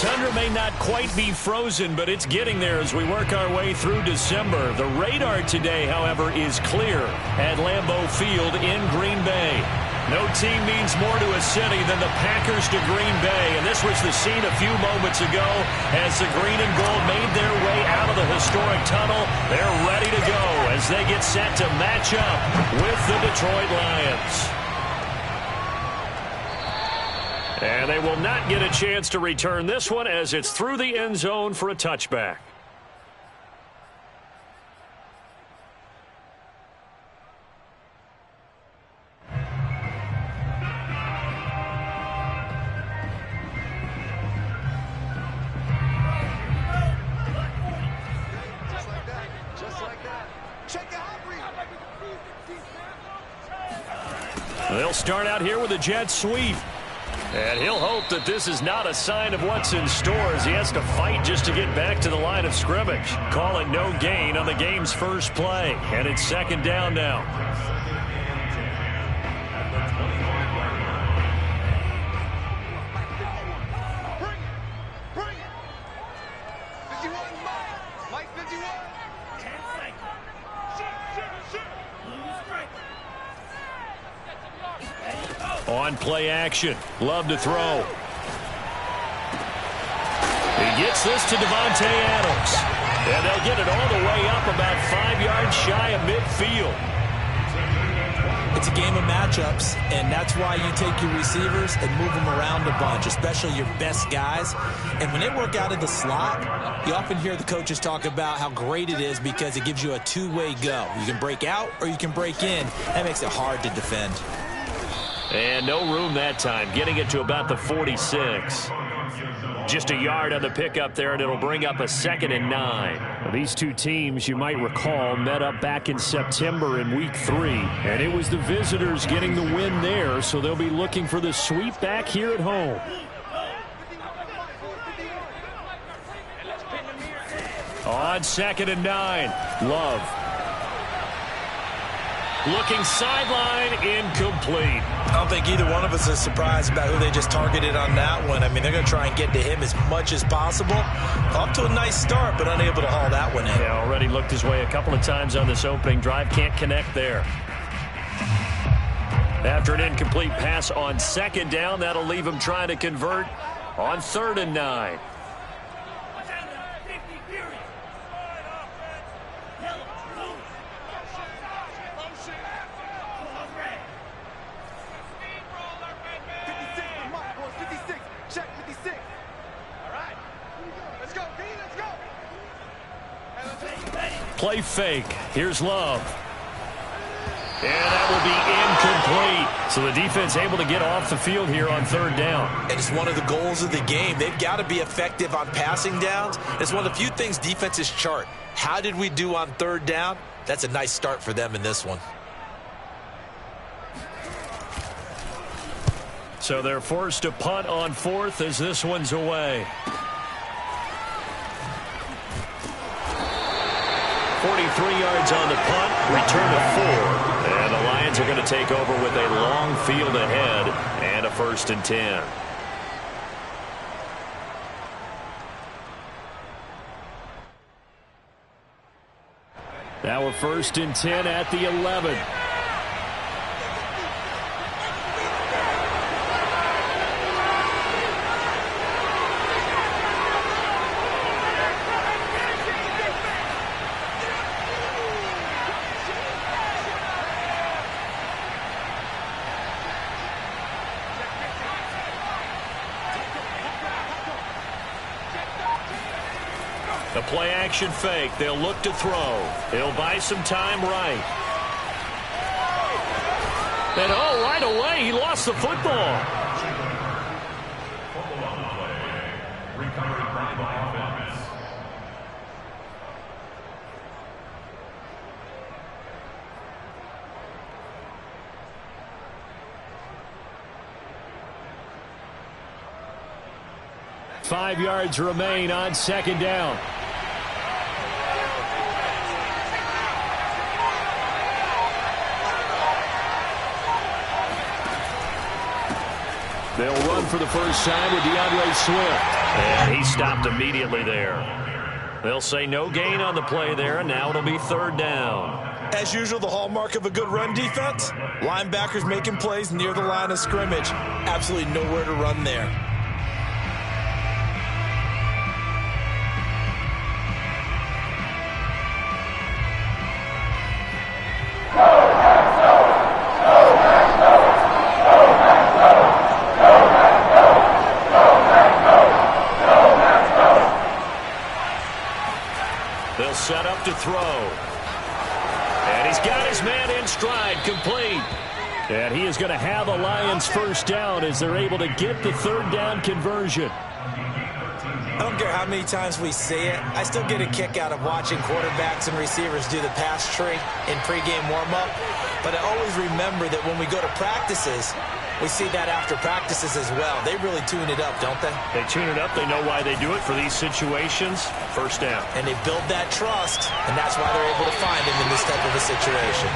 tundra may not quite be frozen, but it's getting there as we work our way through December. The radar today, however, is clear at Lambeau Field in Green Bay. No team means more to a city than the Packers to Green Bay, and this was the scene a few moments ago as the green and gold made their way out of the historic tunnel. They're ready to go as they get set to match up with the Detroit Lions. And they will not get a chance to return this one as it's through the end zone for a touchback. They'll start out here with a jet sweep. And he'll hope that this is not a sign of what's in store as he has to fight just to get back to the line of scrimmage. Call it no gain on the game's first play. And it's second down now. On play action. Love to throw. He gets this to Devontae Adams. And they'll get it all the way up about 5 yards shy of midfield. It's a game of matchups, and that's why you take your receivers and move them around a bunch, especially your best guys. And when they work out of the slot, you often hear the coaches talk about how great it is because it gives you a two-way go. You can break out or you can break in. That makes it hard to defend. And no room that time, getting it to about the 46. Just a yard on the pickup there, and it'll bring up a 2nd and 9. Now, these two teams, you might recall, met up back in September in Week 3. And it was the visitors getting the win there, so they'll be looking for the sweep back here at home. On 2nd and 9, Love. Looking sideline, incomplete. I don't think either one of us is surprised about who they just targeted on that one. I mean, they're going to try and get to him as much as possible. Off to a nice start, but unable to haul that one in. Yeah, already looked his way a couple of times on this opening drive. Can't connect there. After an incomplete pass on 2nd down, that'll leave him trying to convert on 3rd and 9. Play fake. Here's Love. And that will be incomplete. So the defense able to get off the field here on 3rd down. And it's one of the goals of the game. They've got to be effective on passing downs. It's one of the few things defenses chart. How did we do on 3rd down? That's a nice start for them in this one. So they're forced to punt on 4th as this one's away. 43 yards on the punt, return of 4. And the Lions are going to take over with a long field ahead and a 1st and 10. Now a 1st and 10 at the 11. The play action fake. They'll look to throw. He'll buy some time right. And right away he lost the football. Five yards remain on 2nd down. They'll run for the first time with DeAndre Swift. And he stopped immediately there. They'll say no gain on the play there, and now it'll be third down. As usual, the hallmark of a good run defense, linebackers making plays near the line of scrimmage. Absolutely nowhere to run there. They'll set up to throw. And he's got his man in stride, complete. And he is going to have a Lions first down as they're able to get the third down conversion. I don't care how many times we say it, I still get a kick out of watching quarterbacks and receivers do the pass tree in pregame warm-up. But I always remember that when we go to practices, we see that after practices as well. They really tune it up, don't they? They tune it up. They know why they do it for these situations. First down. And they build that trust, and that's why they're able to find him in this type of a situation.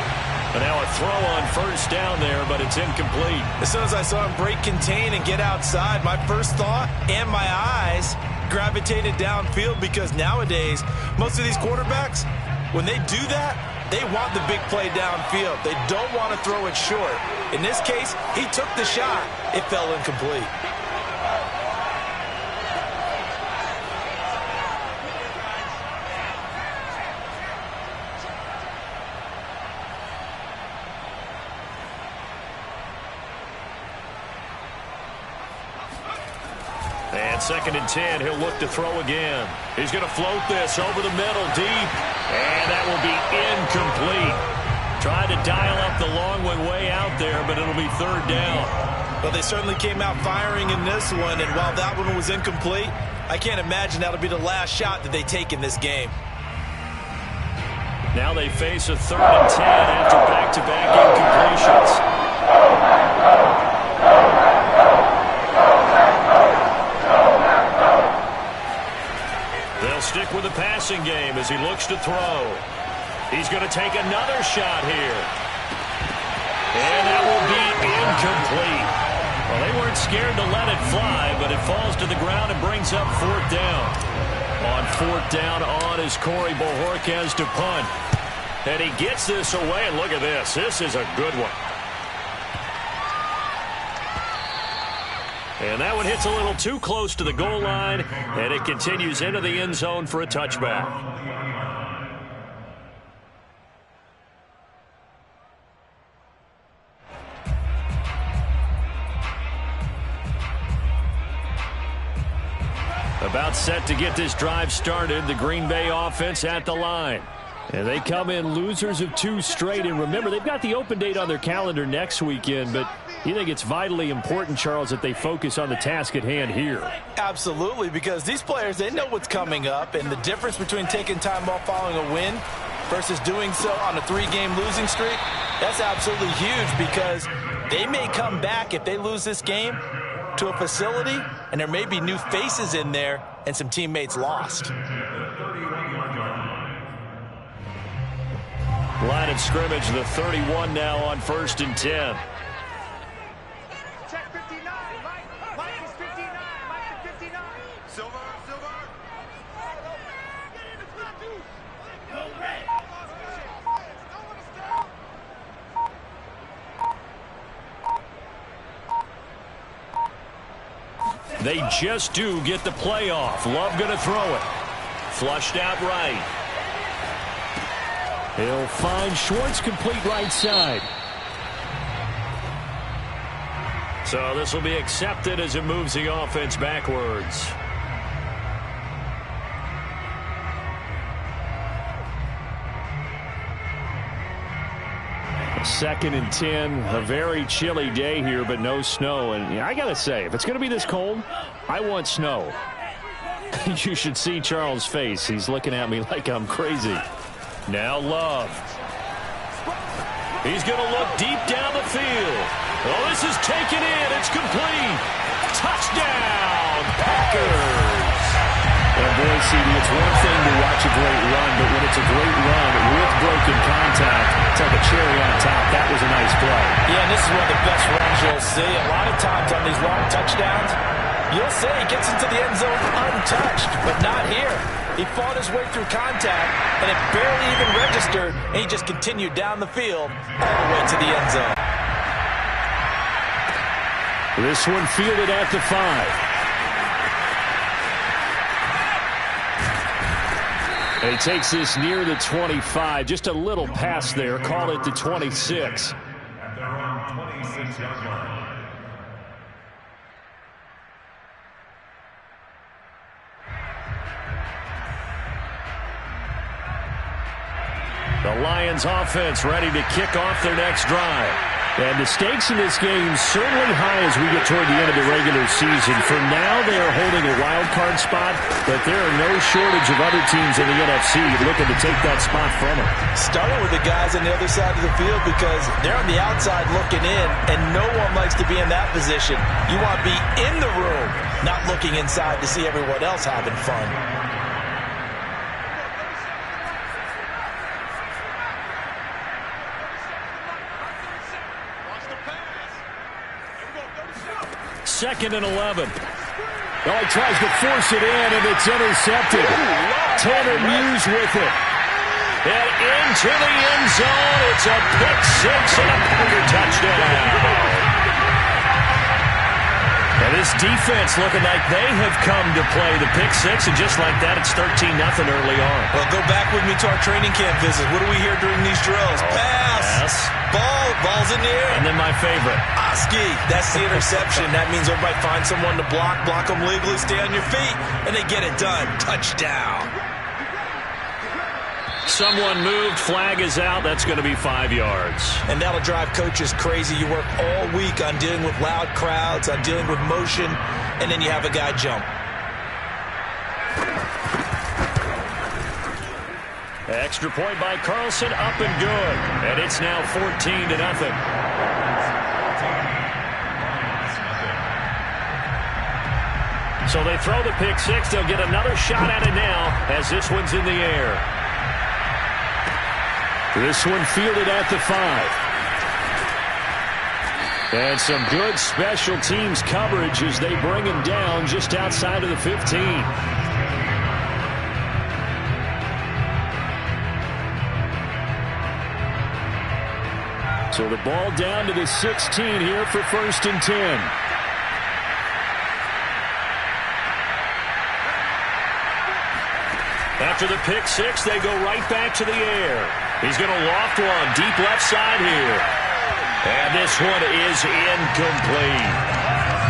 And now a throw on first down there, but it's incomplete. As soon as I saw him break contain and get outside, my first thought and my eyes gravitated downfield, because nowadays, most of these quarterbacks, when they do that, they want the big play downfield. They don't want to throw it short. In this case, he took the shot. It fell incomplete. And 2nd and 10, he'll look to throw again. He's going to float this over the middle, deep. And that will be incomplete. Tried to dial up the long one way out there, but it'll be third down. Well, they certainly came out firing in this one, and while that one was incomplete, I can't imagine that'll be the last shot that they take in this game. Now they face a 3rd and 10 after back-to-back incompletions. They'll stick with the passing game as he looks to throw. He's going to take another shot here. And that will be incomplete. Well, they weren't scared to let it fly, but it falls to the ground and brings up 4th down. On 4th down on is Corey Bojorquez to punt. And he gets this away, and look at this. This is a good one. And that one hits a little too close to the goal line, and it continues into the end zone for a touchback. About set to get this drive started, the Green Bay offense at the line. And they come in losers of 2 straight. And remember, they've got the open date on their calendar next weekend, but you think it's vitally important, Charles, that they focus on the task at hand here? Absolutely, because these players, they know what's coming up, and the difference between taking time off following a win versus doing so on a 3-game losing streak, that's absolutely huge, because they may come back if they lose this game to a facility, and there may be new faces in there and some teammates lost. Line of scrimmage, the 31 now on 1st and 10. Check 59. Mike is 59. Mike is 59. Silver. They just do get the play off. Love going to throw it. Flushed out right. He'll find Schwartz, complete right side. So this will be accepted as it moves the offense backwards. 2nd and 10, a very chilly day here, but no snow. And I got to say, if it's going to be this cold, I want snow. You should see Charles' face. He's looking at me like I'm crazy. Now Love. He's going to look deep down the field. Oh, this is taken in. It's complete. Touchdown, Packers. And boy, CD, it's one thing to watch a great run, but when it's a great run with broken contact, it's like a cherry on top. That was a nice play. Yeah, and this is one of the best runs you'll see. A lot of times on these long touchdowns, you'll say he gets into the end zone untouched, but not here. He fought his way through contact, and it barely even registered, and he just continued down the field all the way to the end zone. This one fielded at the 5. And he takes this near the 25. Just a little pass there. Call it the 26. At their own 26-yard line. The Lions offense ready to kick off their next drive. And the stakes in this game certainly high as we get toward the end of the regular season. For now, they are holding a wild card spot, but there are no shortage of other teams in the NFC looking to take that spot from them. Starting with the guys on the other side of the field because they're on the outside looking in, and no one likes to be in that position. You want to be in the room, not looking inside to see everyone else having fun. Second and 11. Well, he tries to force it in, and it's intercepted. Tanner Muse with it. And into the end zone. It's a pick six and a Packer touchdown. And this defense looking like they have come to play the pick six, and just like that, it's 13-0 early on. Well, go back with me to our training camp visits. What do we hear during these drills? Pass. Ball's in the air. And then my favorite. Oski, that's the interception. That means everybody finds someone to block them legally, stay on your feet, and they get it done. Touchdown. Someone moved, flag is out. That's going to be 5 yards. And that'll drive coaches crazy. You work all week on dealing with loud crowds, on dealing with motion, and then you have a guy jump. Extra point by Carlson, up and good. And it's now 14-0. So they throw the pick six. They'll get another shot at it now as this one's in the air. This one fielded at the 5. And some good special teams coverage as they bring him down just outside of the 15. So the ball down to the 16 here for 1st and 10. After the pick six, they go right back to the air. He's going to loft one deep left side here. And this one is incomplete.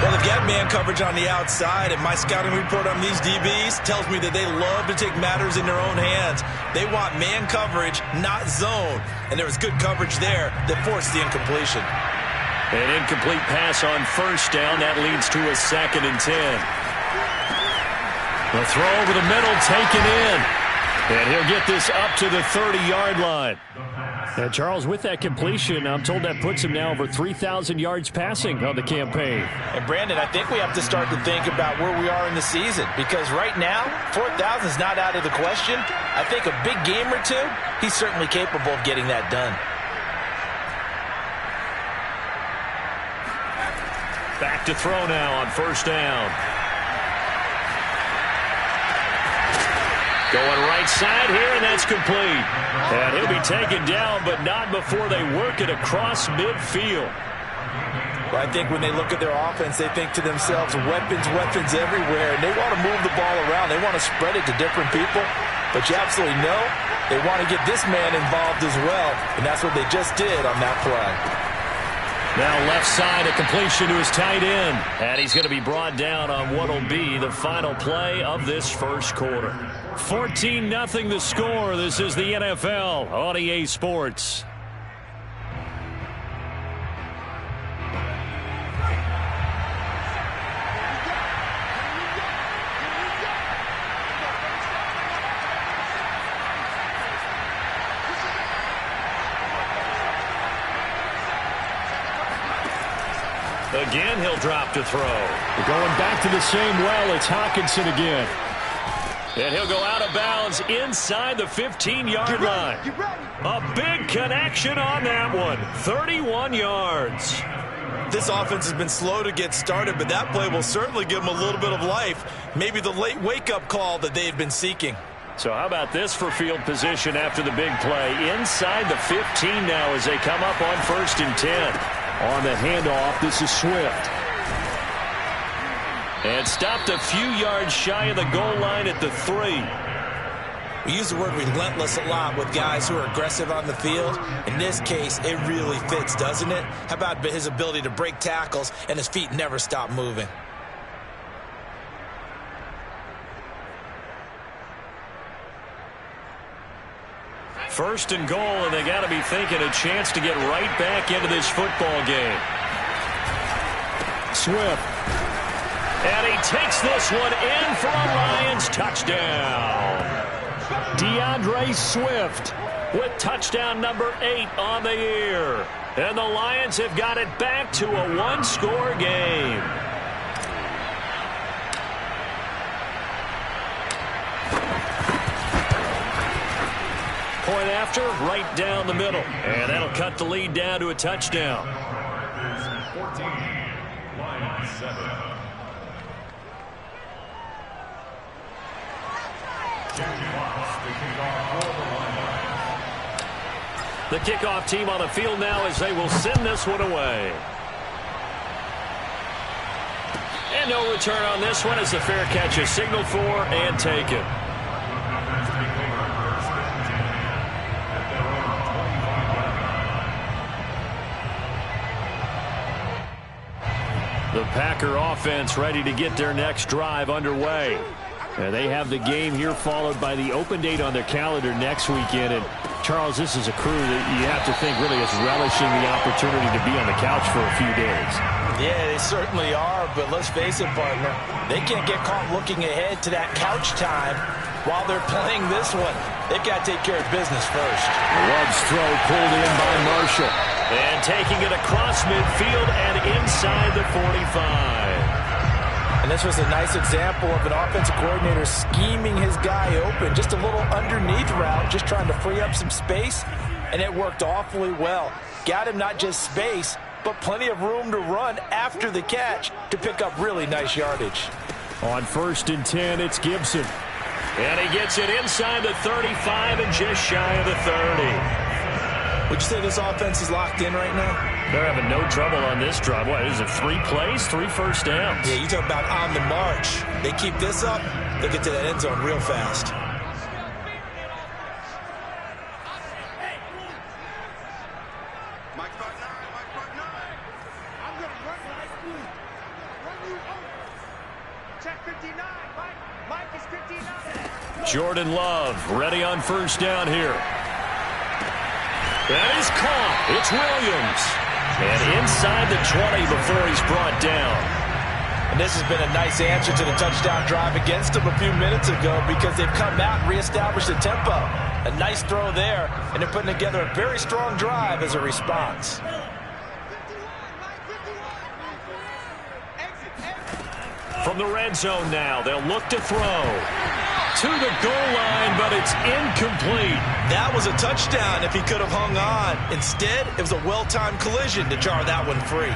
Well, they've got man coverage on the outside, and my scouting report on these DBs tells me that they love to take matters in their own hands. They want man coverage, not zone. And there was good coverage there that forced the incompletion. An incomplete pass on 1st down. That leads to a 2nd and 10. The throw over the middle, taken in. And he'll get this up to the 30-yard line. And Charles, with that completion, I'm told that puts him now over 3,000 yards passing on the campaign. And Brandon, I think we have to start to think about where we are in the season, because right now, 4,000 is not out of the question. I think a big game or two, he's certainly capable of getting that done. Back to throw now on 1st down. Going right side here, and that's complete. And he'll be taken down, but not before they work it across midfield. Well, I think when they look at their offense, they think to themselves, weapons everywhere, and they want to move the ball around. They want to spread it to different people, but you absolutely know they want to get this man involved as well, and that's what they just did on that play. Now left side, a completion to his tight end. And he's going to be brought down on what will be the final play of this first quarter. 14-0 the score. This is the NFL on EA Sports. Again, he'll drop to throw. We're going back to the same well. It's Hockenson again. And he'll go out of bounds inside the 15-yard line. A big connection on that one. 31 yards. This offense has been slow to get started, but that play will certainly give them a little bit of life. Maybe the late wake-up call that they had been seeking. So how about this for field position after the big play? Inside the 15 now as they come up on 1st and 10. On the handoff, this is Swift. And stopped a few yards shy of the goal line at the 3. We use the word relentless a lot with guys who are aggressive on the field. In this case, it really fits, doesn't it? How about his ability to break tackles and his feet never stop moving? First and goal, and they got to be thinking a chance to get right back into this football game. Swift. And he takes this one in for a Lions touchdown. DeAndre Swift with touchdown number 8 on the year. And the Lions have got it back to a one-score game. Point after, right down the middle. And that'll cut the lead down to a touchdown. 14, Lions 7. The kickoff team on the field now as they will send this one away. And no return on this one as the fair catch is signaled for and taken. The Packer offense ready to get their next drive underway. And they have the game here followed by the open date on their calendar next weekend. And Charles, this is a crew that you have to think really is relishing the opportunity to be on the couch for a few days. Yeah, they certainly are, but let's face it, partner. They can't get caught looking ahead to that couch time while they're playing this one. They've got to take care of business first. Love's throw pulled in by Marshall. And taking it across midfield and inside the 45. And this was a nice example of an offensive coordinator scheming his guy open. Just a little underneath route, just trying to free up some space, and it worked awfully well. Got him not just space, but plenty of room to run after the catch to pick up really nice yardage. On 1st and 10, it's Gibson. And he gets it inside the 35 and just shy of the 30. Would you say this offense is locked in right now? They're having no trouble on this drive. What, is it 3 plays, 3 first downs? Yeah, you talk about on the march. They keep this up, they get to that end zone real fast. Jordan Love ready on 1st down here. That is caught. It's Williams. And inside the 20 before he's brought down. And this has been a nice answer to the touchdown drive against them a few minutes ago because they've come out and reestablished the tempo. A nice throw there, and they're putting together a very strong drive as a response. From the red zone now, they'll look to throw. To the goal line, but it's incomplete. That was a touchdown if he could have hung on. Instead, it was a well-timed collision to jar that one free.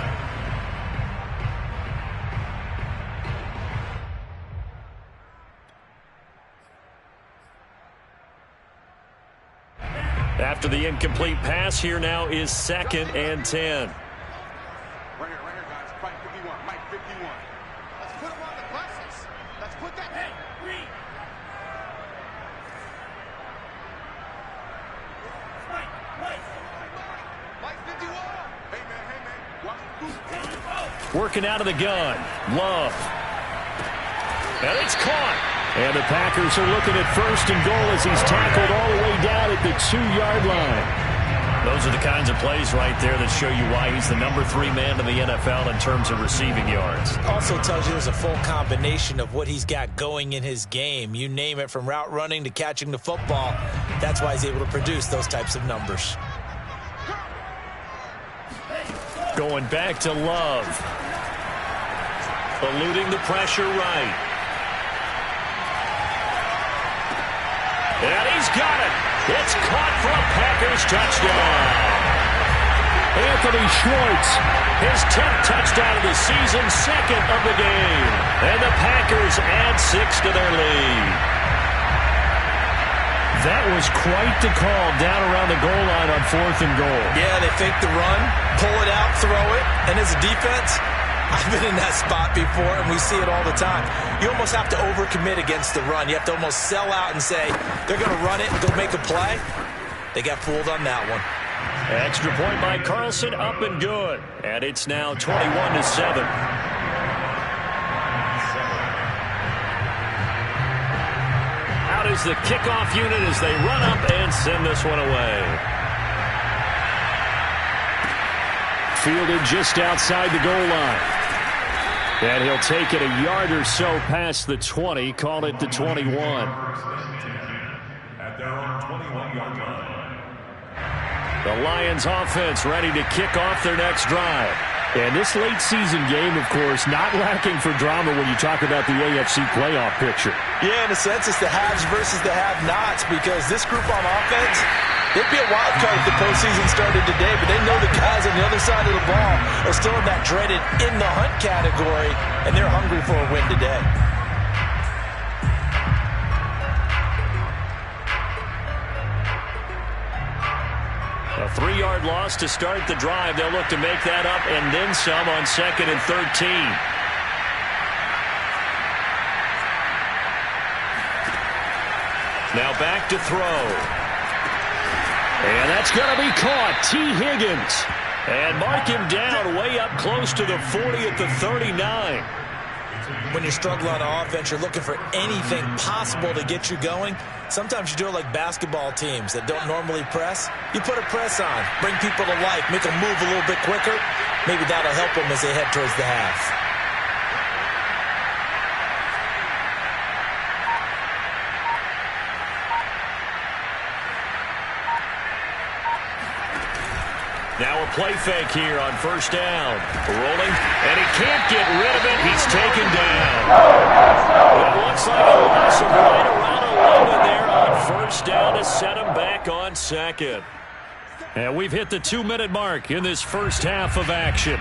After the incomplete pass, here now is 2nd and 10. Right here, guys. Fight 51. Mike 51. Let's put him on the buses. Let's put that. Hey, Reed. Mike 51. Hey, man. Watch the Working out of the gun. Love. And it's caught. And the Packers are looking at 1st and goal as he's tackled all the way down at the 2-yard line. Those are the kinds of plays right there that show you why he's the number 3 man in the NFL in terms of receiving yards. Also tells you there's a full combination of what he's got going in his game. You name it, from route running to catching the football. That's why he's able to produce those types of numbers. Going back to Love. Eluding the pressure right. And he's got it. It's caught for a Packers touchdown. Anthony Schwartz, his 10th touchdown of the season, 2nd of the game. And the Packers add 6 to their lead. That was quite the call down around the goal line on 4th and goal. Yeah, they fake the run, pull it out, throw it, and as a defense, I've been in that spot before, and we see it all the time. You almost have to overcommit against the run. You have to almost sell out and say, they're going to run it and go make a play. They got fooled on that one. Extra point by Carlson, up and good. And it's now 21-7. Out is the kickoff unit as they run up and send this one away. Fielded just outside the goal line. And he'll take it a yard or so past the 20, call it the 21. At their own 21-yard line. The Lions offense ready to kick off their next drive. And this late season game, of course, not lacking for drama when you talk about the AFC playoff picture. Yeah, in a sense, it's the haves versus the have-nots, because this group on offense, they'd be a wild card if the postseason started today, but they know the guys on the other side of the ball are still in that dreaded in-the-hunt category, and they're hungry for a win today. A 3-yard loss to start the drive. They'll look to make that up and then some on 2nd and 13. Now back to throw. And that's going to be caught. T. Higgins. And mark him down way up close to the 40 at the 39. When you're struggling on offense, you're looking for anything possible to get you going. Sometimes you do it like basketball teams that don't normally press. You put a press on, bring people to life, make them move a little bit quicker. Maybe that'll help them as they head towards the half. Now a play fake here on 1st down. Rolling, and he can't get rid of it. He's taken down. It looks like a loss of right around 11 there on 1st down to set him back on 2nd. And we've hit the 2-minute mark in this first half of action.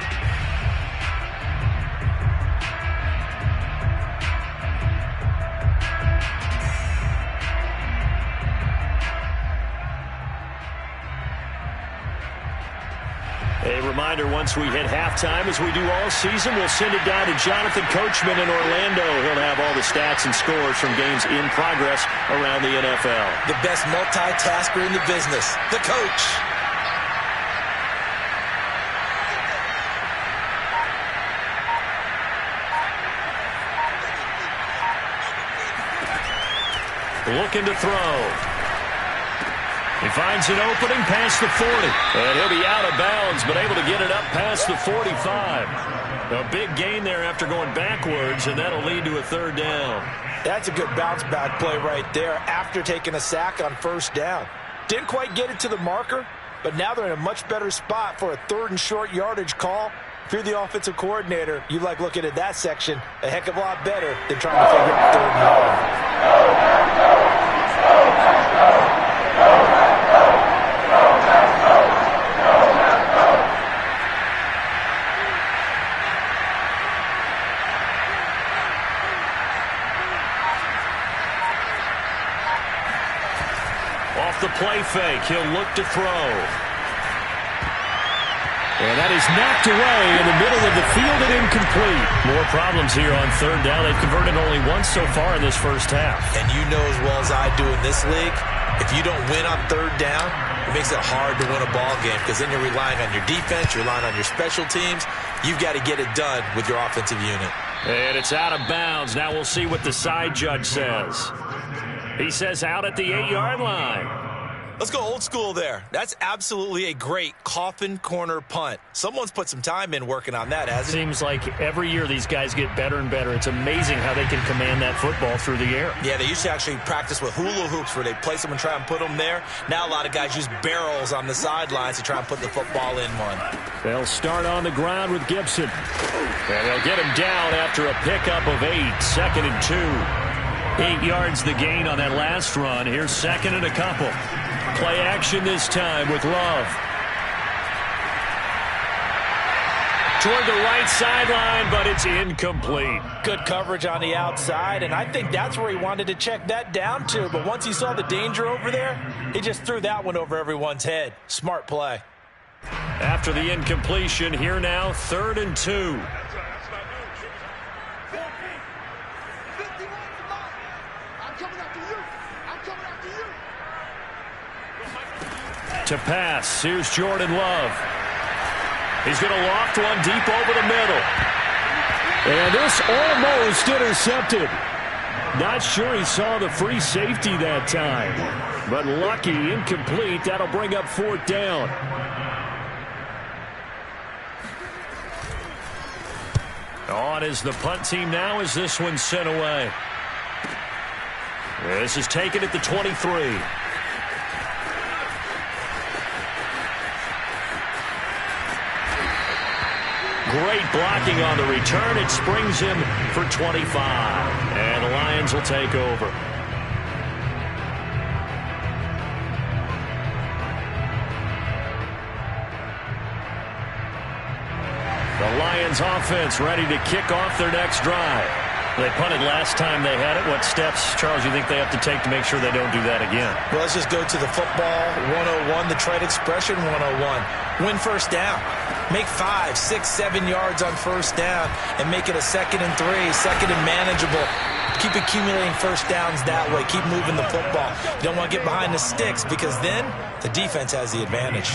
A reminder, once we hit halftime, as we do all season, we'll send it down to Jonathan Coachman in Orlando. He'll have all the stats and scores from games in progress around the NFL. The best multitasker in the business, the coach. Looking to throw. He finds an opening past the 40. And he'll be out of bounds, but able to get it up past the 45. A big gain there after going backwards, and that'll lead to a 3rd down. That's a good bounce-back play right there after taking a sack on 1st down. Didn't quite get it to the marker, but now they're in a much better spot for a 3rd and short yardage call. If you're the offensive coordinator, you like looking at that section a heck of a lot better than trying to figure out 3rd and long. Off the play fake, he'll look to throw. And that is knocked away in the middle of the field and incomplete. More problems here on 3rd down. They've converted only once so far in this first half. And you know as well as I do in this league, if you don't win on 3rd down, it makes it hard to win a ball game because then you're relying on your defense, you're relying on your special teams. You've got to get it done with your offensive unit. And it's out of bounds. Now we'll see what the side judge says. He says out at the 8-yard line. Let's go old school there. That's absolutely a great coffin corner punt. Someone's put some time in working on that, hasn't it? Seems like every year these guys get better and better. It's amazing how they can command that football through the air. Yeah, they used to actually practice with hula hoops where they place them and try and put them there. Now a lot of guys use barrels on the sidelines to try and put the football in one. They'll start on the ground with Gibson. And they'll get him down after a pickup of 8, 2nd and 2. 8 yards the gain on that last run. Here's second and a couple. Play action this time with Love. Toward the right sideline, but it's incomplete. Good coverage on the outside, and I think that's where he wanted to check that down to. But once he saw the danger over there, he just threw that one over everyone's head. Smart play. After the incompletion, here now, 3rd and 2. To pass, here's Jordan Love. He's going to loft one deep over the middle. And this almost intercepted. Not sure he saw the free safety that time. But lucky, incomplete. That'll bring up 4th down. On is the punt team now as this one's sent away. This is taken at the 23. Great blocking on the return. It springs him for 25. And the Lions will take over. The Lions offense ready to kick off their next drive. They punted last time they had it. What steps, Charles, you think they have to take to make sure they don't do that again? Well, let's just go to the football 101, the trade expression 101. Win first down. Make 5, 6, 7 yards on first down and make it a 2nd and 3, 2nd and manageable. Keep accumulating first downs that way. Keep moving the football. You don't want to get behind the sticks because then the defense has the advantage.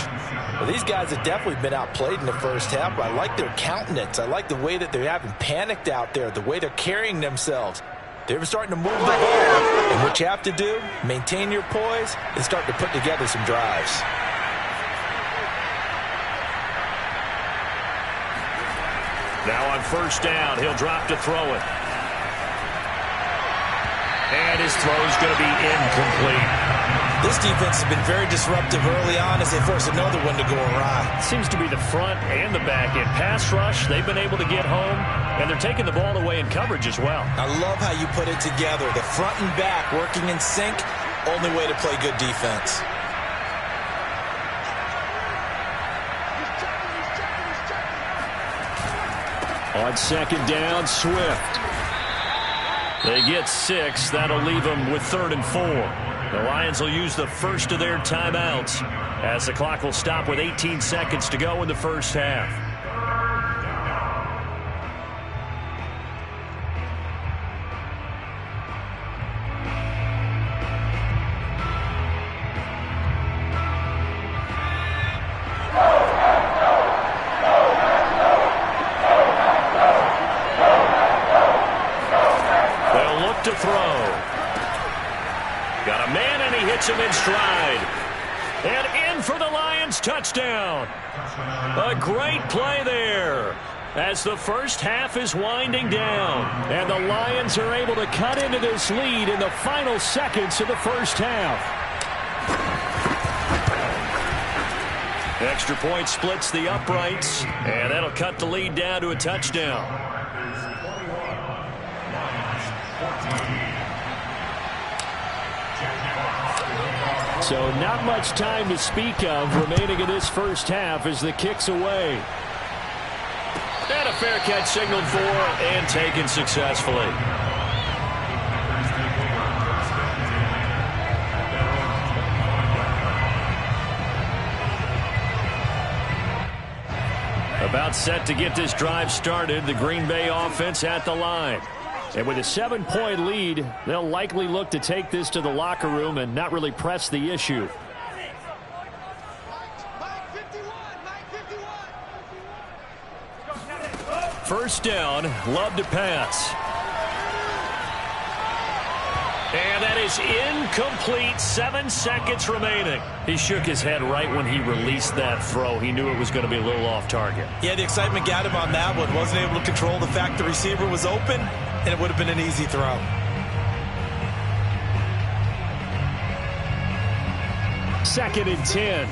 Well, these guys have definitely been outplayed in the first half, but I like their countenance. I like the way that they haven't panicked out there, the way they're carrying themselves. They're starting to move the ball. And what you have to do, maintain your poise and start to put together some drives. Now on first down, he'll drop to throw it. And his throw's going to be incomplete. This defense has been very disruptive early on as they force another one to go awry. Seems to be the front and the back end. Pass rush, they've been able to get home, and they're taking the ball away in coverage as well. I love how you put it together. The front and back working in sync, only way to play good defense. On second down, Swift. They get 6. That'll leave them with 3rd and 4. The Lions will use the first of their timeouts as the clock will stop with 18 seconds to go in the first half. To throw. Got a man and he hits him in stride. And in for the Lions touchdown. A great play there as the first half is winding down. And the Lions are able to cut into this lead in the final seconds of the first half. Extra point splits the uprights. And that'll cut the lead down to a touchdown. So not much time to speak of remaining in this first half as the kick's away. And a fair catch signaled for and taken successfully. About set to get this drive started, the Green Bay offense at the line. And with a 7-point lead, they'll likely look to take this to the locker room and not really press the issue. First down, Love to pass. And that is incomplete. 7 seconds remaining. He shook his head right when he released that throw. He knew it was going to be a little off target. Yeah, the excitement got him on that one. Wasn't able to control the fact the receiver was open, and it would have been an easy throw. Second and 10.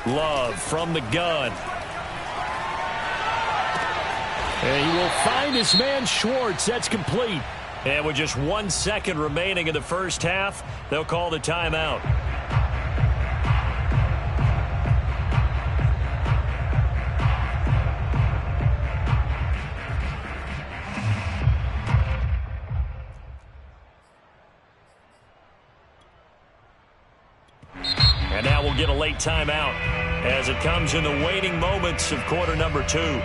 Love from the gun. And he will find his man Schwartz. That's complete. And with just 1 second remaining in the first half, they'll call the timeout. And now we'll get a late timeout as it comes in the waning moments of quarter number 2.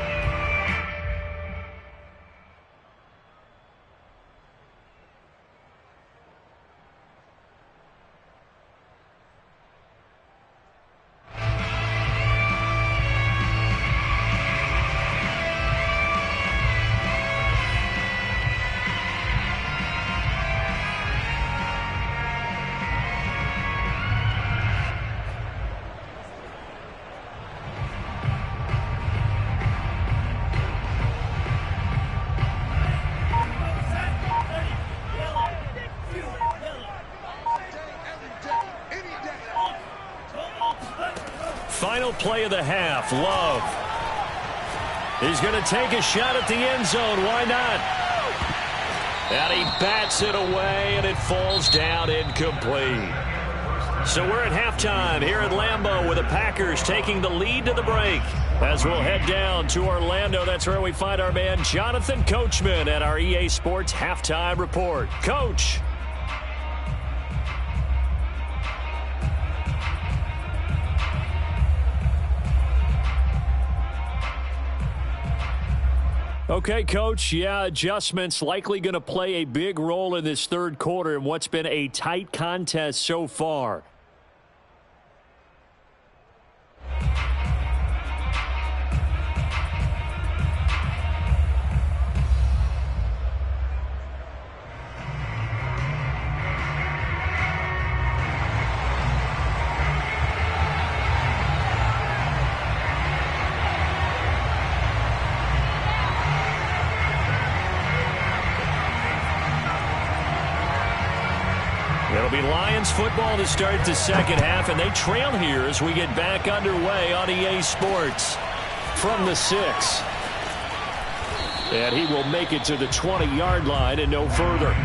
Final play of the half. Love. He's going to take a shot at the end zone. Why not? And he bats it away, and it falls down incomplete. So we're at halftime here at Lambeau with the Packers taking the lead to the break. As we'll head down to Orlando, that's where we find our man Jonathan Coachman at our EA Sports Halftime Report. Coach. Okay, Coach, yeah, adjustments likely going to play a big role in this third quarter in what's been a tight contest so far. It'll be Lions football to start the second half, and they trail here as we get back underway on EA Sports from the 6. And he will make it to the 20-yard line and no further.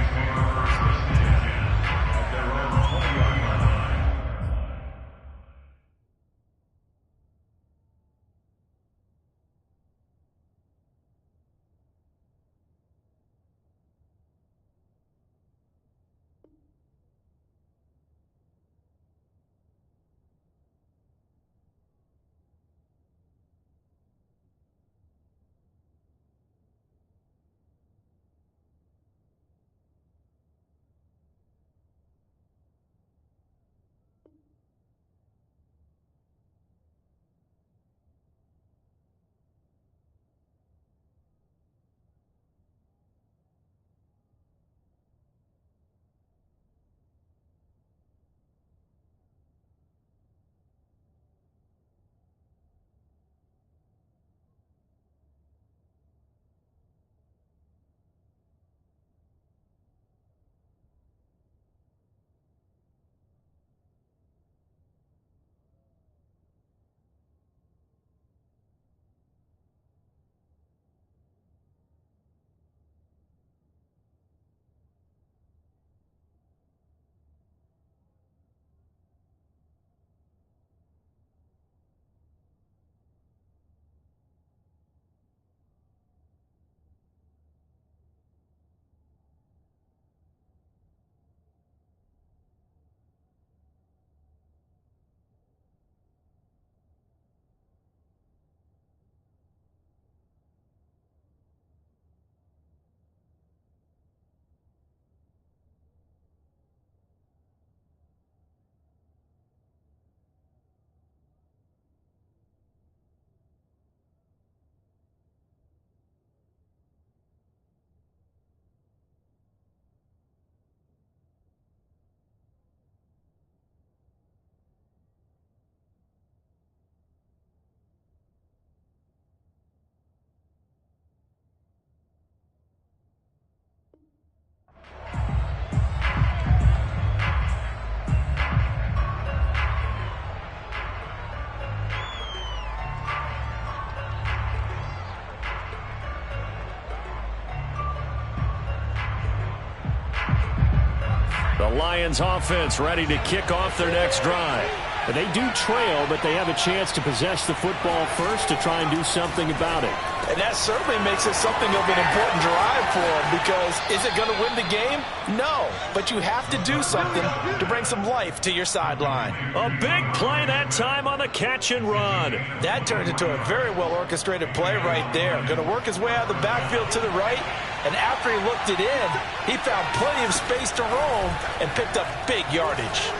The Lions offense ready to kick off their next drive. They do trail, but they have a chance to possess the football first to try and do something about it. And that certainly makes it something of an important drive for them, because is it going to win the game? No, but you have to do something to bring some life to your sideline. A big play that time on the catch and run. That turned into a very well-orchestrated play right there. Going to work his way out of the backfield to the right, and after he looked it in, he found plenty of space to roam and picked up big yardage.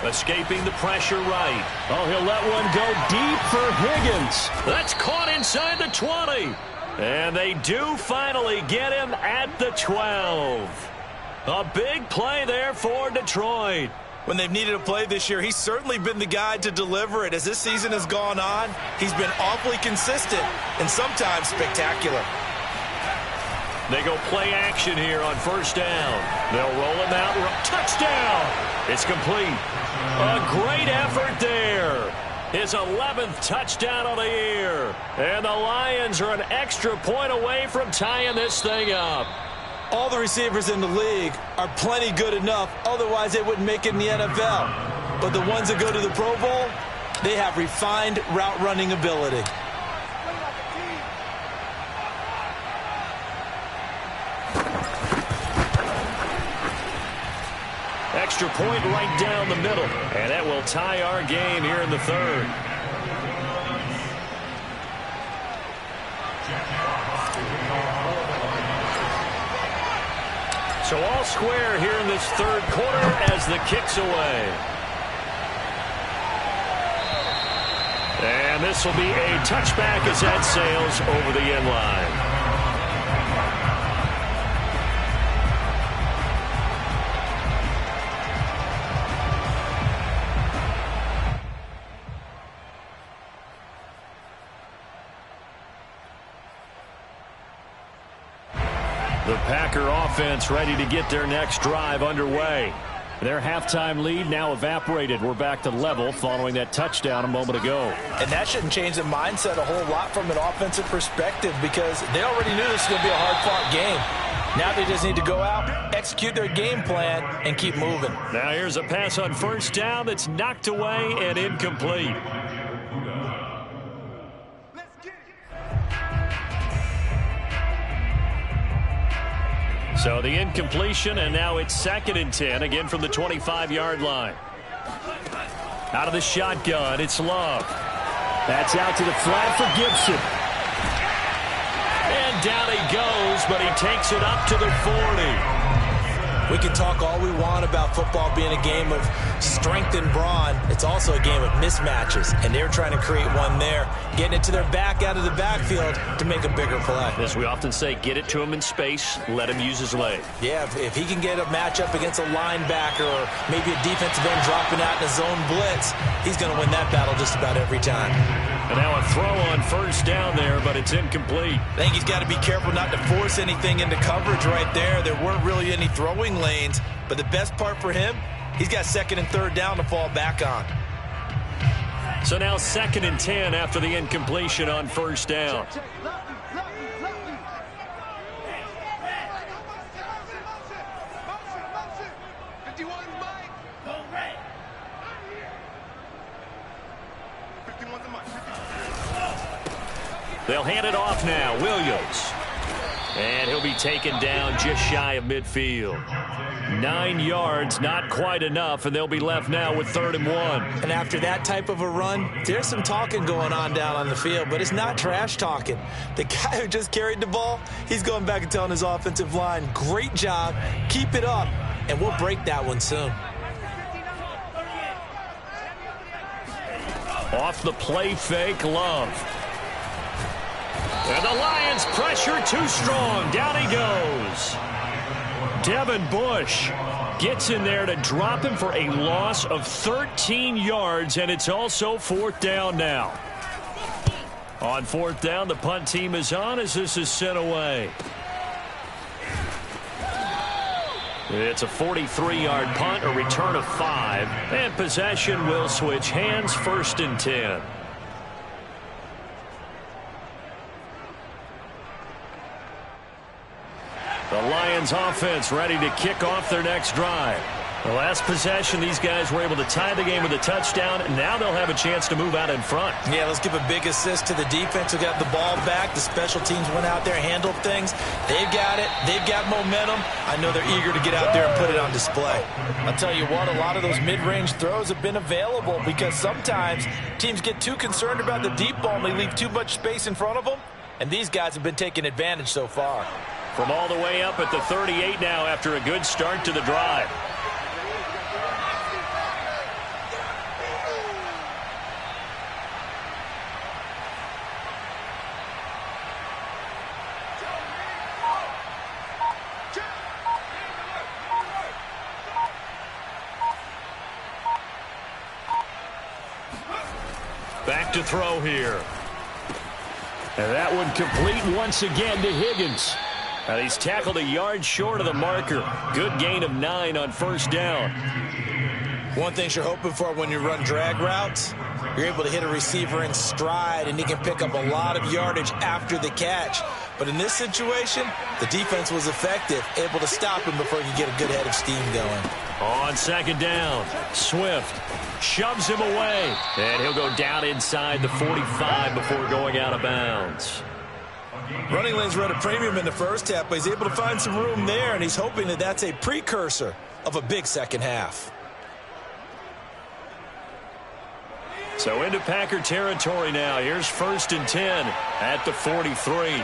Escaping the pressure right. Oh, he'll let one go deep for Higgins. That's caught inside the 20. And they do finally get him at the 12. A big play there for Detroit. When they've needed a play this year, he's certainly been the guy to deliver it. As this season has gone on, he's been awfully consistent and sometimes spectacular. They go play action here on first down. They'll roll him out. Touchdown! It's complete. A great effort there. His 11th touchdown of the year. And the Lions are an extra point away from tying this thing up. All the receivers in the league are plenty good enough. Otherwise, they wouldn't make it in the NFL. But the ones that go to the Pro Bowl, they have refined route running ability. Extra point right down the middle. And that will tie our game here in the third. So all square here in this third quarter as the kick's away. And this will be a touchback as that sails over the end line. The Packer offense ready to get their next drive underway. Their halftime lead now evaporated. We're back to level following that touchdown a moment ago. And that shouldn't change the mindset a whole lot from an offensive perspective, because they already knew this was going to be a hard-fought game. Now they just need to go out, execute their game plan, and keep moving. Now here's a pass on first down that's knocked away and incomplete. So the incompletion, and now it's 2nd and 10, again from the 25-yard line. Out of the shotgun, it's Love. That's out to the flat for Gibson. And down he goes, but he takes it up to the 40. We can talk all we want about football being a game of strength and brawn. It's also a game of mismatches, and they're trying to create one there, getting it to their back out of the backfield to make a bigger play. As we often say, get it to him in space, let him use his leg. Yeah, if he can get a matchup against a linebacker or maybe a defensive end dropping out in a zone blitz, he's going to win that battle just about every time. And now a throw on first down there, but it's incomplete. I think he's got to be careful not to force anything into coverage right there. There weren't really any throwing lanes, but the best part for him, he's got 2nd and 3rd down to fall back on. So now 2nd and 10 after the incompletion on first down. They'll hand it off now. Williams. And he'll be taken down just shy of midfield. 9 yards, not quite enough, and they'll be left now with 3rd and 1. And after that type of a run, there's some talking going on down on the field, but it's not trash talking. The guy who just carried the ball, he's going back and telling his offensive line, great job, keep it up, and we'll break that one soon. Off the play fake, Love. And the Lions pressure too strong. Down he goes. Devin Bush gets in there to drop him for a loss of 13 yards, and it's also 4th down now. On 4th down, the punt team is on as this is sent away. It's a 43-yard punt, a return of 5, and possession will switch hands, 1st and 10. The Lions offense ready to kick off their next drive. The last possession, these guys were able to tie the game with a touchdown. Now they'll have a chance to move out in front. Yeah, let's give a big assist to the defense who got the ball back. The special teams went out there, handled things. They've got it. They've got momentum. I know they're eager to get out there and put it on display. I'll tell you what, a lot of those mid-range throws have been available because sometimes teams get too concerned about the deep ball and they leave too much space in front of them. And these guys have been taking advantage so far. From all the way up at the 38 now after a good start to the drive. Back to throw here. And that one complete once again to Higgins. And he's tackled a yard short of the marker. Good gain of 9 on first down. One thing you're hoping for when you run drag routes, you're able to hit a receiver in stride, and he can pick up a lot of yardage after the catch. But in this situation, the defense was effective, able to stop him before he could get a good head of steam going. On second down, Swift shoves him away. And he'll go down inside the 45 before going out of bounds. Running lanes were at a premium in the first half, but he's able to find some room there, and he's hoping that that's a precursor of a big second half. So into Packer territory now. Here's 1st and 10 at the 43.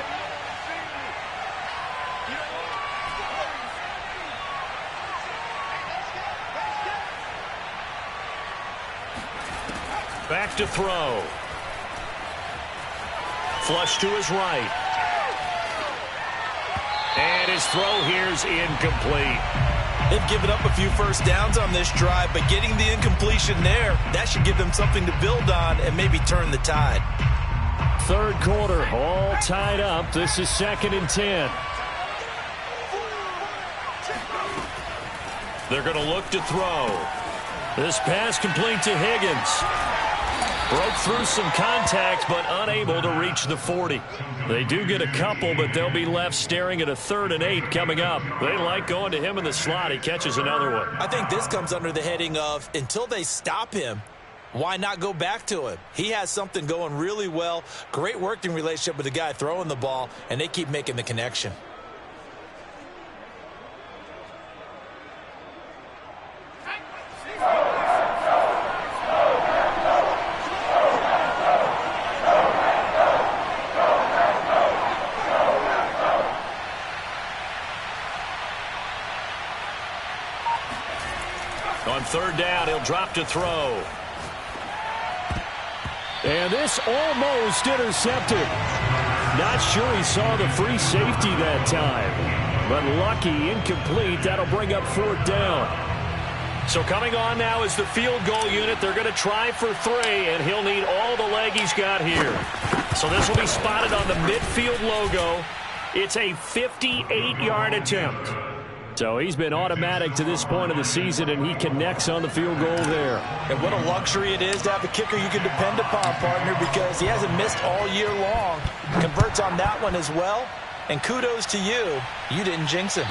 Back to throw. Flush to his right. And his throw here's incomplete. They've given up a few first downs on this drive, but getting the incompletion there, that should give them something to build on and maybe turn the tide. Third quarter, all tied up. This is 2nd and 10. They're going to look to throw. This pass complete to Higgins. Broke through some contact, but unable to reach the 40. They do get a couple, but they'll be left staring at a 3rd and 8 coming up. They like going to him in the slot. He catches another one. I think this comes under the heading of, until they stop him, why not go back to him? He has something going really well. Great working relationship with the guy throwing the ball, and they keep making the connection. On 3rd down, he'll drop to throw. And this almost intercepted. Not sure he saw the free safety that time. But lucky, incomplete. That'll bring up 4th down. So coming on now is the field goal unit. They're going to try for 3, and he'll need all the leg he's got here. So this will be spotted on the midfield logo. It's a 58-yard attempt. So he's been automatic to this point of the season, and he connects on the field goal there. And what a luxury it is to have a kicker you can depend upon, partner, because he hasn't missed all year long. Converts on that one as well. And kudos to you. You didn't jinx him.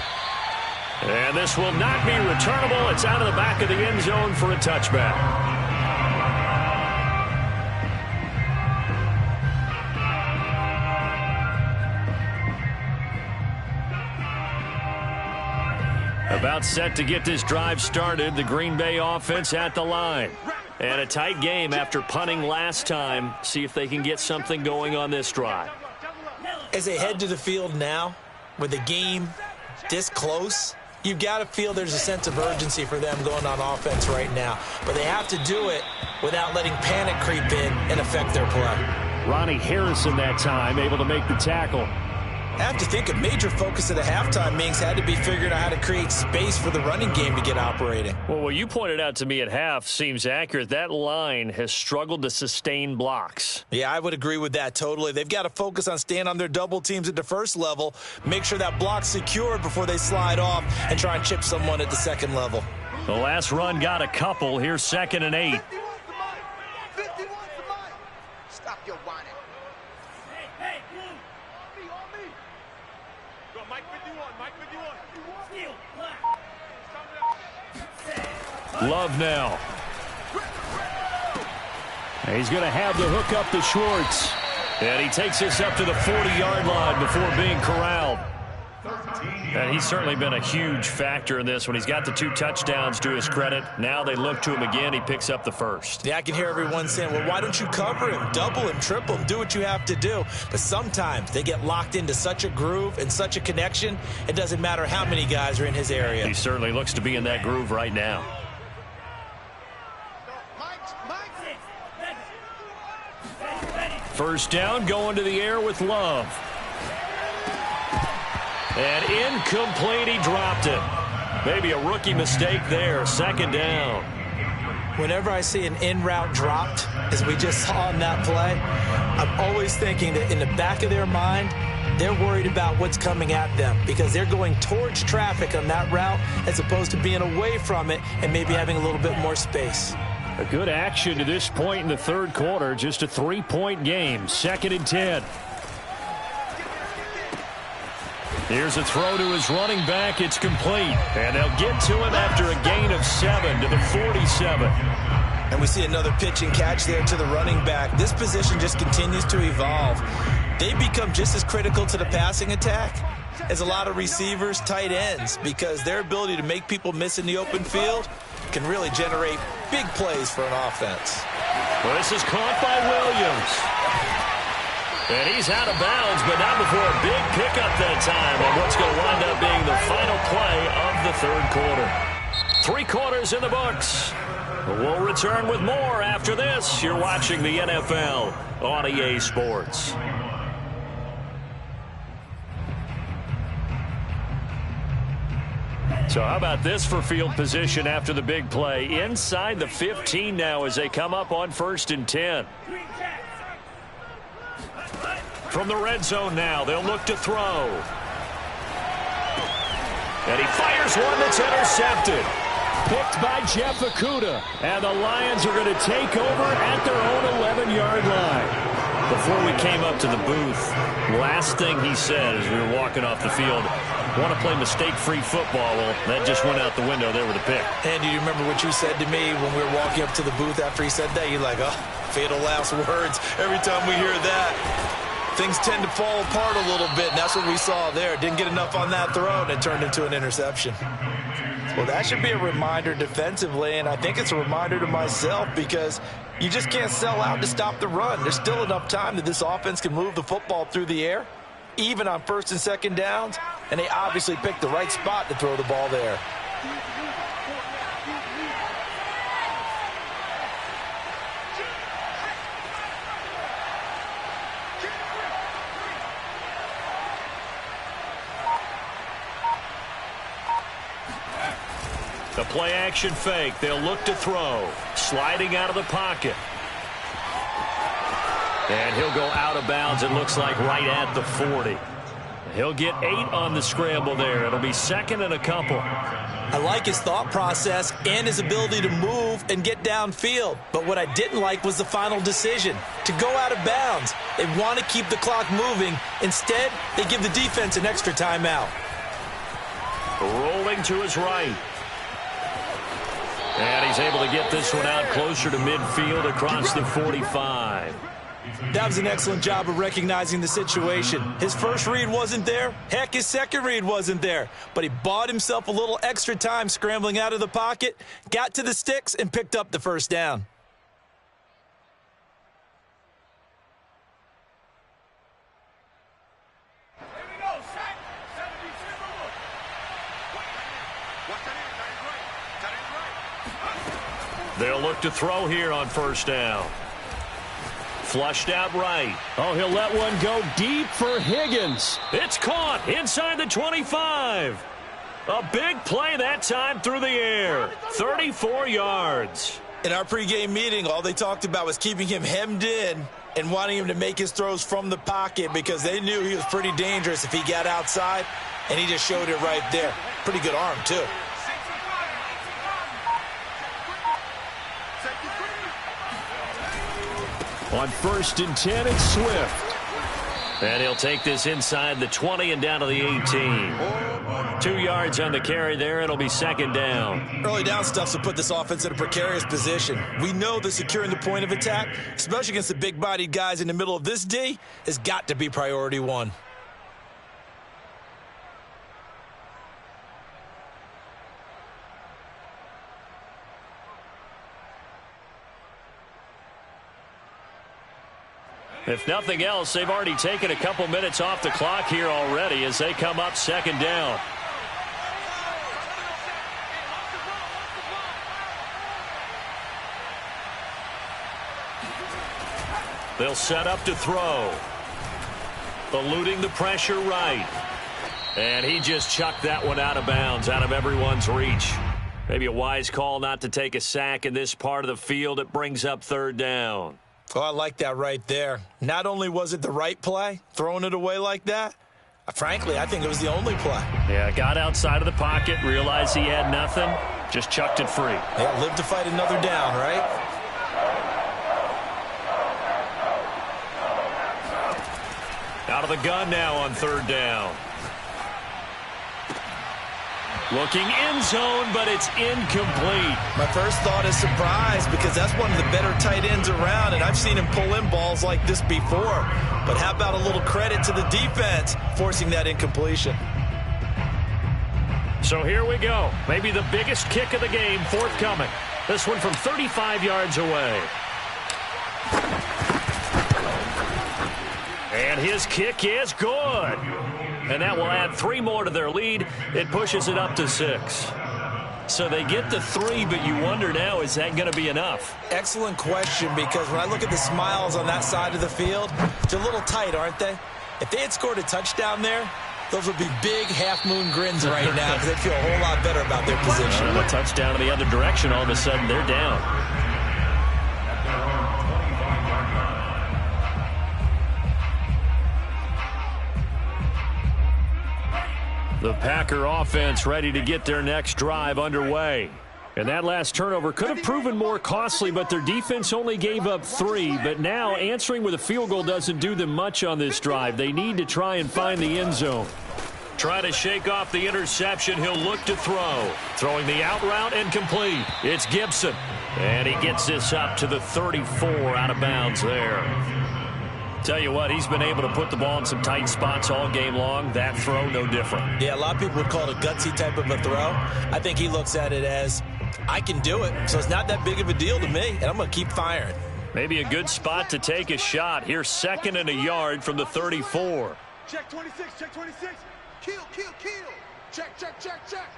And this will not be returnable. It's out of the back of the end zone for a touchback. About set to get this drive started. The Green Bay offense at the line. And a tight game after punting last time. See if they can get something going on this drive. As they head to the field now, with the game this close, you've got to feel there's a sense of urgency for them going on offense right now. But they have to do it without letting panic creep in and affect their play. Ronnie Harrison that time able to make the tackle. I have to think a major focus of the halftime meetings had to be figuring out how to create space for the running game to get operating. Well, what you pointed out to me at half seems accurate. That line has struggled to sustain blocks. Yeah, I would agree with that totally. They've got to focus on staying on their double teams at the first level, make sure that block's secured before they slide off, and try and chip someone at the second level. The last run got a couple. Here's 2nd and 8. Stop your whining. Hey, on me. Go, Mike 51, Mike 51. Love now. He's going to have the hook up to Schwartz. And he takes us up to the 40-yard line before being corralled. And he's certainly been a huge factor in this when he's got the 2 touchdowns to his credit. Now they look to him again. He picks up the first. Yeah, I can hear everyone saying, well, why don't you cover him, double him, triple him, do what you have to do. But sometimes they get locked into such a groove and such a connection, it doesn't matter how many guys are in his area. He certainly looks to be in that groove right now. First down, going to the air with Love. And incomplete, he dropped it. Maybe a rookie mistake there, second down. Whenever I see an in-route dropped, as we just saw in that play, I'm always thinking that in the back of their mind, they're worried about what's coming at them because they're going towards traffic on that route as opposed to being away from it and maybe having a little bit more space. A good action to this point in the third quarter. Just a 3-point game. 2nd and 10. Here's a throw to his running back. It's complete. And they'll get to him after a gain of 7 to the 47. And we see another pitch and catch there to the running back. This position just continues to evolve. They become just as critical to the passing attack as a lot of receivers, tight ends, because their ability to make people miss in the open field can really generate big plays for an offense. Well, this is caught by Williams. And he's out of bounds, but not before a big pickup that time on what's going to wind up being the final play of the third quarter. 3 quarters in the books. We'll return with more after this. You're watching the NFL on EA Sports. So how about this for field position after the big play? Inside the 15 now as they come up on 1st and 10. From the red zone now, they'll look to throw. And he fires one that's intercepted. Picked by Jeff Okudah. And the Lions are going to take over at their own 11-yard line. Before we came up to the booth, last thing he said as we were walking off the field, want to play mistake-free football. Well, that just went out the window there with a pick. And do you remember what you said to me when we were walking up to the booth after he said that? You're like, oh, fatal last words. Every time we hear that, things tend to fall apart a little bit, and that's what we saw there. Didn't get enough on that throw, and it turned into an interception. Well, that should be a reminder defensively, and I think it's a reminder to myself because you just can't sell out to stop the run. There's still enough time that this offense can move the football through the air, even on 1st and 2nd downs, and they obviously picked the right spot to throw the ball there. The play-action fake. They'll look to throw. Sliding out of the pocket. And he'll go out of bounds, it looks like, right at the 40. He'll get 8 on the scramble there. It'll be 2nd and a couple. I like his thought process and his ability to move and get downfield. But what I didn't like was the final decision, to go out of bounds. They want to keep the clock moving. Instead, they give the defense an extra timeout. Rolling to his right. And he's able to get this one out closer to midfield across the 45. That was an excellent job of recognizing the situation. His first read wasn't there. Heck, his second read wasn't there. But he bought himself a little extra time scrambling out of the pocket, got to the sticks, and picked up the first down. They'll look to throw here on 1st down. Flushed out right. Oh, he'll let one go deep for Higgins. It's caught inside the 25. A big play that time through the air. 34 yards. In our pregame meeting, all they talked about was keeping him hemmed in and wanting him to make his throws from the pocket because they knew he was pretty dangerous if he got outside, and he just showed it right there. Pretty good arm, too. On 1st and 10, it's Swift. And he'll take this inside the 20 and down to the 18. 2 yards on the carry there. It'll be second down. Early down stuff to put this offense in a precarious position. We know that securing the point of attack, especially against the big-bodied guys in the middle of this D, has got to be priority one. If nothing else, they've already taken a couple minutes off the clock here already as they come up second down. They'll set up to throw. Eluding the pressure right. And he just chucked that one out of bounds, out of everyone's reach. Maybe a wise call not to take a sack in this part of the field. It brings up third down. Oh, I like that right there. Not only was it the right play, throwing it away like that, frankly, I think it was the only play. Yeah, got outside of the pocket, realized he had nothing, just chucked it free. Yeah, live to fight another down, right? Out of the gun now on third down. Looking end zone, but it's incomplete. My first thought is surprise because that's one of the better tight ends around, and I've seen him pull in balls like this before. But how about a little credit to the defense forcing that incompletion? So here we go. Maybe the biggest kick of the game forthcoming. This one from 35 yards away. And his kick is good. And that will add 3 more to their lead. It pushes it up to 6. So they get the 3, but you wonder now, is that going to be enough? Excellent question, because when I look at the smiles on that side of the field, they're a little tight, aren't they? If they had scored a touchdown there, those would be big half-moon grins right now because they feel a whole lot better about their position. And a touchdown in the other direction, all of a sudden they're down. The Packer offense ready to get their next drive underway. And that last turnover could have proven more costly, but their defense only gave up 3. But now answering with a field goal doesn't do them much on this drive. They need to try and find the end zone. Try to shake off the interception. He'll look to throw. Throwing the out route and complete. It's Gibson. And he gets this up to the 34 out of bounds there. Tell you what, he's been able to put the ball in some tight spots all game long. That throw, no different. Yeah, a lot of people would call it a gutsy type of a throw. I think he looks at it as, I can do it, so it's not that big of a deal to me, and I'm going to keep firing. Maybe a good spot to take a shot. Here's 2nd and a yard from the 34. Check 26, check 26. Kill, kill, kill. Check, check, check, check.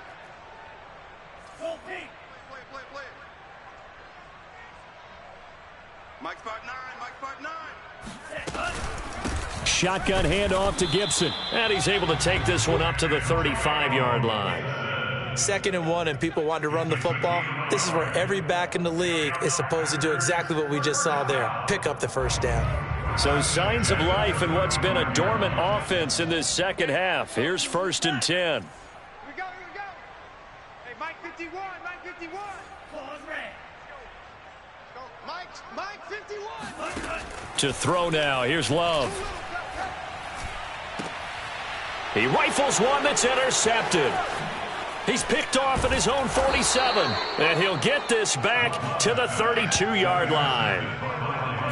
Full team. Play. Mike 5'9", Mike 5'9". Shotgun handoff to Gibson. And he's able to take this one up to the 35-yard line. 2nd and 1, and people want to run the football. This is where every back in the league is supposed to do exactly what we just saw there. Pick up the first down. So signs of life in what's been a dormant offense in this second half. Here's 1st and 10. Here we go. Hey, Mike 51, Mike 51. Pause red. Go, Mike 51. To throw now. Here's Love. He rifles one that's intercepted. He's picked off at his own 47. And he'll get this back to the 32-yard line.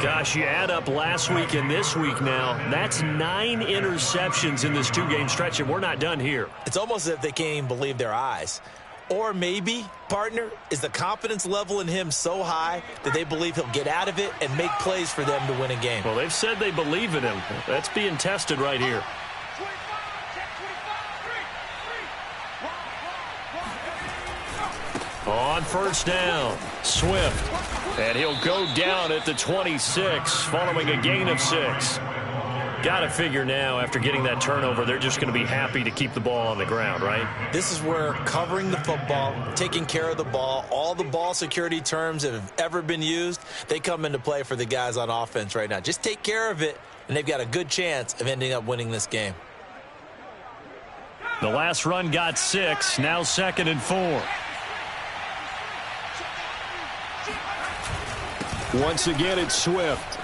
Gosh, you add up last week and this week now. That's 9 interceptions in this 2-game stretch, and we're not done here. It's almost as if they can't even believe their eyes. Or maybe, partner, is the confidence level in him so high that they believe he'll get out of it and make plays for them to win a game. Well, they've said they believe in him. That's being tested right here. On 1st down, Swift. And he'll go down at the 26 following a gain of 6. Got to figure now, after getting that turnover, they're just going to be happy to keep the ball on the ground, right? This is where covering the football, taking care of the ball, all the ball security terms that have ever been used, they come into play for the guys on offense right now. Just take care of it, and they've got a good chance of ending up winning this game. The last run got 6, now 2nd and 4. Once again, it's Swift.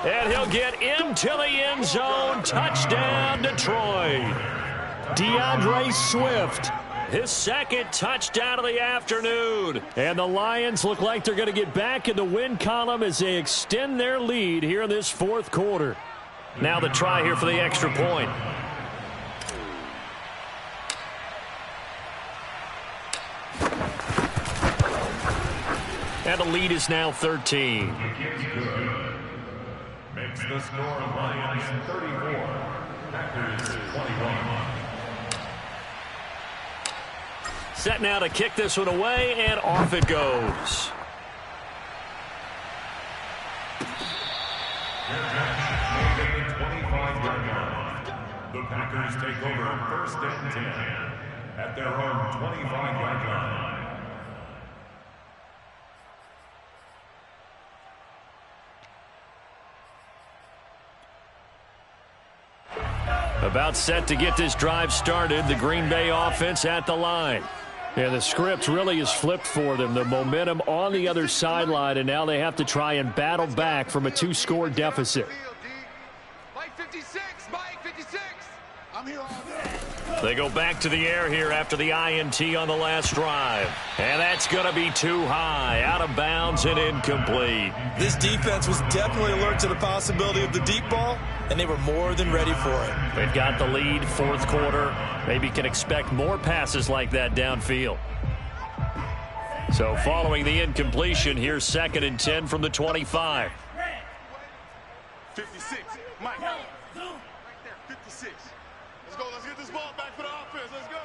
And he'll get into the end zone. Touchdown, Detroit. DeAndre Swift, his second touchdown of the afternoon. And the Lions look like they're going to get back in the win column as they extend their lead here in this fourth quarter. Now the try here for the extra point. And the lead is now 13. Makes the score Lions 34, Packers 21. Set now to kick this one away, and off it goes. The Packers take over first and 10 at their own 25-yard line. About set to get this drive started, the Green Bay offense at the line. Yeah, the script really is flipped for them. The momentum on the other sideline, and now they have to try and battle back from a 2-score deficit. Mike 56, Mike 56. I'm here all day. They go back to the air here after the INT on the last drive. And that's going to be too high, out of bounds and incomplete. This defense was definitely alert to the possibility of the deep ball, and they were more than ready for it. They've got the lead, fourth quarter. Maybe can expect more passes like that downfield. So following the incompletion, here's 2nd and 10 from the 25. 56, Mike. Right there, 56. Let's go. Let's get this ball back for the offense. Let's go.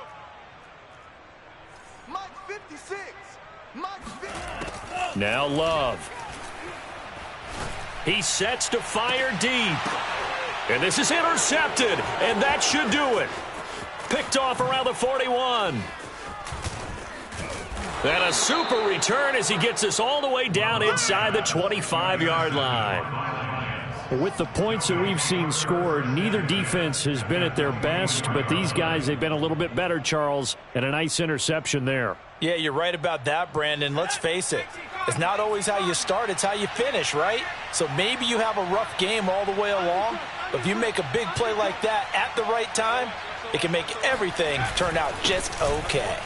Mike 56. Mike 56. Now Love. He sets to fire deep. And this is intercepted. And that should do it. Picked off around the 41. And a super return as he gets us all the way down inside the 25-yard line. With the points that we've seen scored, neither defense has been at their best, but these guys, they've been a little bit better, Charles, and a nice interception there. Yeah, you're right about that, Brandon. Let's face it. It's not always how you start, it's how you finish, right? So maybe you have a rough game all the way along, but if you make a big play like that at the right time, it can make everything turn out just okay.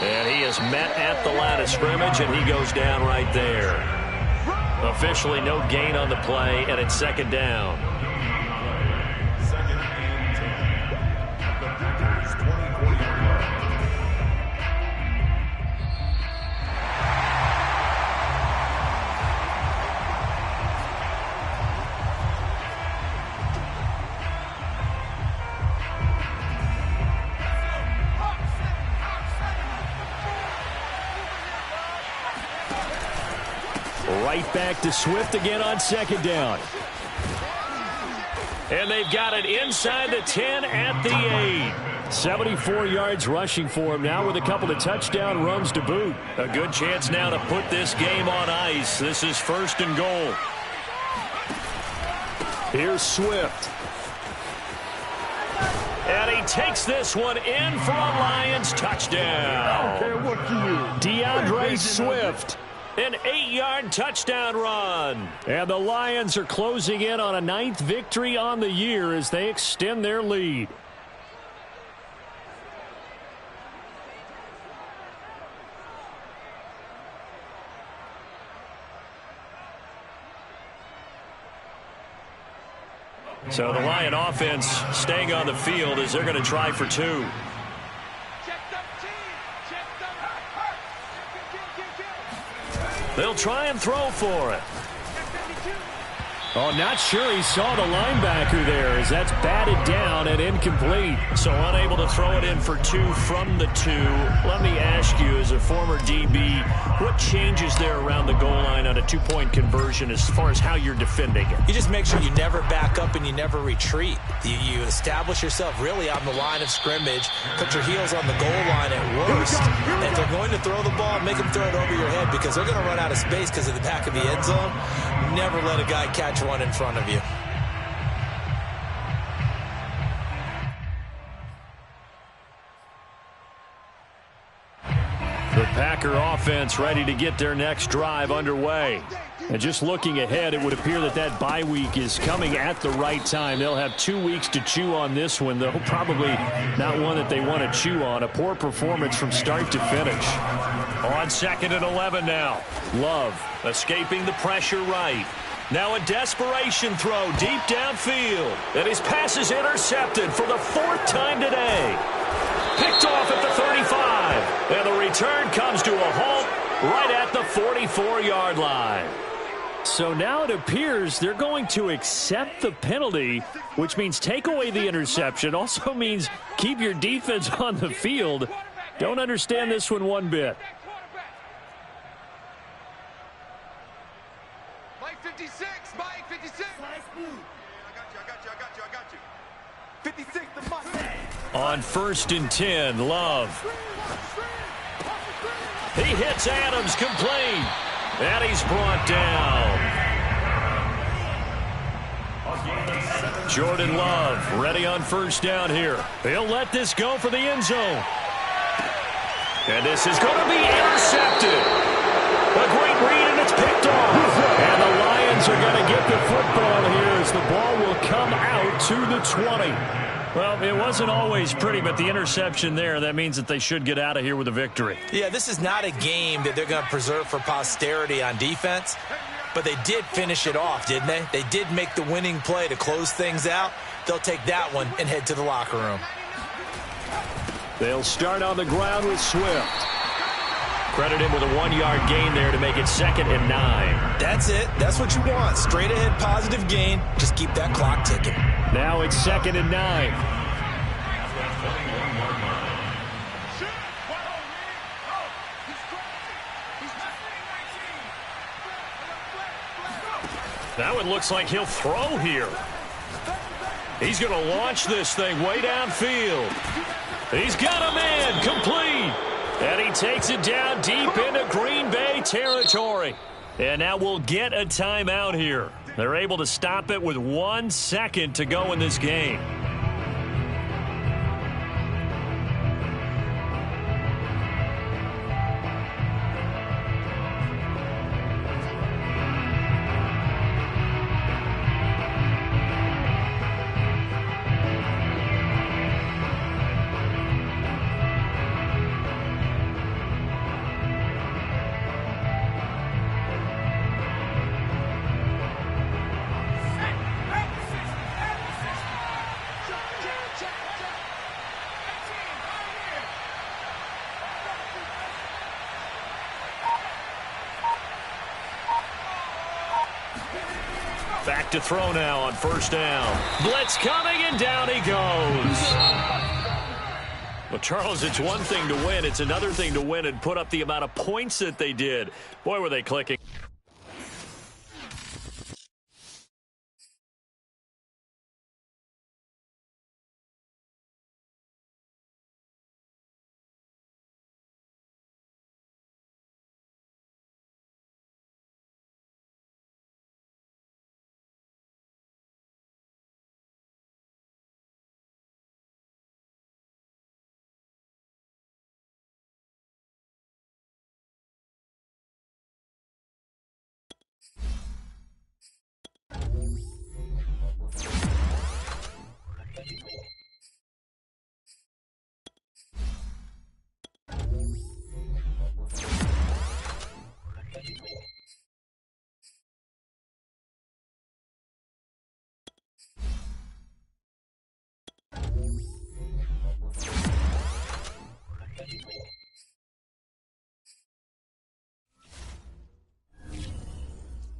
And he is met at the line of scrimmage, and he goes down right there. Officially no gain on the play, and it's 2nd down. 2nd and 10 at the Packers 24-yard line. Right back to Swift again on 2nd down. And they've got it inside the 10 at the 8. 74 yards rushing for him now with a couple of touchdown runs to boot. A good chance now to put this game on ice. This is 1st and goal. Here's Swift. And he takes this one in for a Lions touchdown. DeAndre Swift. An 8-yard touchdown run. And the Lions are closing in on a 9th victory on the year as they extend their lead. So the Lion offense staying on the field as they're going to try for 2. They'll try and throw for it. Oh, not sure he saw the linebacker there as that's batted down and incomplete. So unable to throw it in for 2 from the 2. Let me ask you, as a former DB, what changes there around the goal line on a 2-point conversion as far as how you're defending it? You just make sure you never back up and you never retreat. You establish yourself really on the line of scrimmage, put your heels on the goal line at worst. And if they're going to throw the ball, make them throw it over your head because they're going to run out of space because of the back of the end zone. Never let a guy catch one in front of you. The Packer offense ready to get their next drive underway. And just looking ahead, it would appear that bye week is coming at the right time. They'll have 2 weeks to chew on this one, though probably not one that they want to chew on. A poor performance from start to finish. On 2nd and 11 now. Love escaping the pressure right. Now a desperation throw deep downfield. And his pass is intercepted for the 4th time today. Picked off at the 35. And the return comes to a halt right at the 44-yard line. So now it appears they're going to accept the penalty, which means take away the interception. Also means keep your defense on the field. Don't understand this one bit. Mike 56, Mike 56. I got you. 56 to Mike. On 1st and 10, Love. He hits Adams complete. And he's brought down. Jordan Love ready on 1st down here. He'll let this go for the end zone. And this is going to be intercepted. A great read, and it's picked off. And the Lions are going to get the football here as the ball will come out to the 20. Well, it wasn't always pretty, but the interception there, that means that they should get out of here with a victory. Yeah, this is not a game that they're going to preserve for posterity on defense, but they did finish it off, didn't they? They did make the winning play to close things out. They'll take that one and head to the locker room. They'll start on the ground with Swift. Credit him with a 1-yard gain there to make it 2nd and 9. That's it. That's what you want. Straight ahead positive gain. Just keep that clock ticking. Now it's 2nd and 9. Now it looks like he'll throw here. He's going to launch this thing way downfield. He's got a man complete. And he takes it down deep into Green Bay territory. And now we'll get a timeout here. They're able to stop it with 1 second to go in this game. Back to throw now on 1st down. Blitz coming, and down he goes. Well, Charles, it's one thing to win. It's another thing to win and put up the amount of points that they did. Boy, were they clicking.